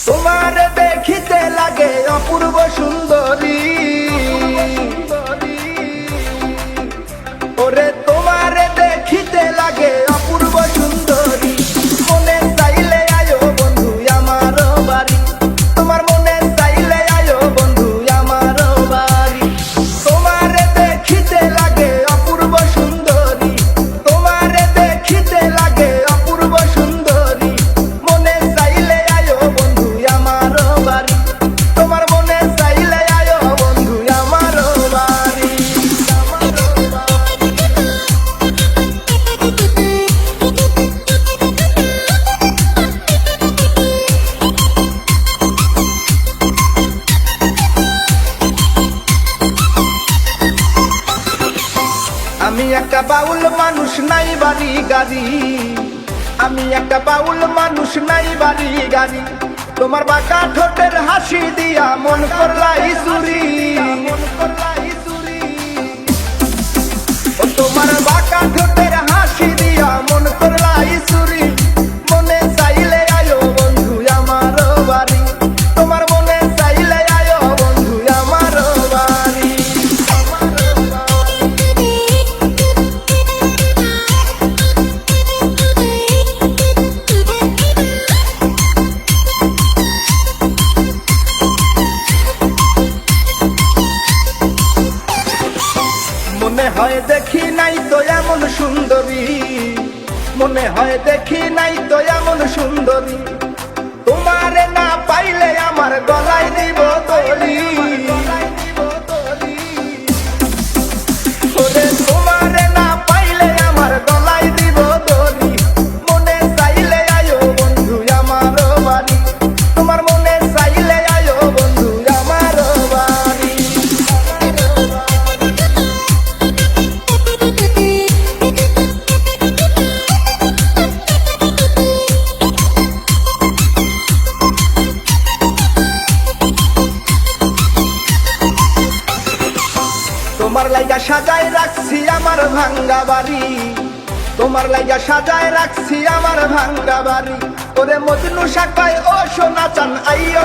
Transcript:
তোমার দেখিতে লাগে অপূর্ব সুন্দরী, ওরে তোমার দেখিতে লাগে অপূর্ব সুন্দরী। মনে চাইলে আয়ো বন্ধু আমার বাড়ি, তোমার মনে চাইলে আয়ো বন্ধু আমার বাড়ি। তোমার দেখিতে লাগে অপূর্ব সুন্দরী, তোমার দেখিতে লাগে অপূর্ব সুন্দরী। মনে চাইলে আয়ো বন্ধু আমার বাড়ি, তোমার মনে চাইলে আয়ো বন্ধু আমার বাড়ি। আমি একটা বাউল মানুষ, নাই বাড়ি গাড়ি। আমি একটা বাউল মানুষ, নাই বাড়ি গাড়ি। তোমার বাঁকা ঠোঁটের হাসি দিয়া মন করলাই চুরি, মন করলাই চুরি। তোমার বাঁকা ঠোঁটের হাসি দিয়া মন করলাই চুরি। মনে চাইলে আয়ো বন্ধু আমার বাড়ি, তোমার মনে চাইলে আয়ো বন্ধু আমার বাড়ি। মনে হয় দেখি নাই তো এমন সুন্দরী, মনে হয় দেখি নাই তো এমন সুন্দরী। তোমারে না পাইলে আমার গলায় দিব দড়ি, ওরে তোমারে না পাইলে আমার গলায় দিব দড়ি। মনে চাইলে আয়ো বন্ধু আমার বাড়ি, তোমার মনে চাইলে আয়ো বন্ধু আমার বাড়ি। তোমার লাইগা সাজায় রাখছি আমার ভাঙ্গা বাড়ি, তোমার লাইগা সাজায় রাখছি আমার ভাঙ্গা বাড়ি। ওরে মজনু শাখায় ও সোনা চান আইও।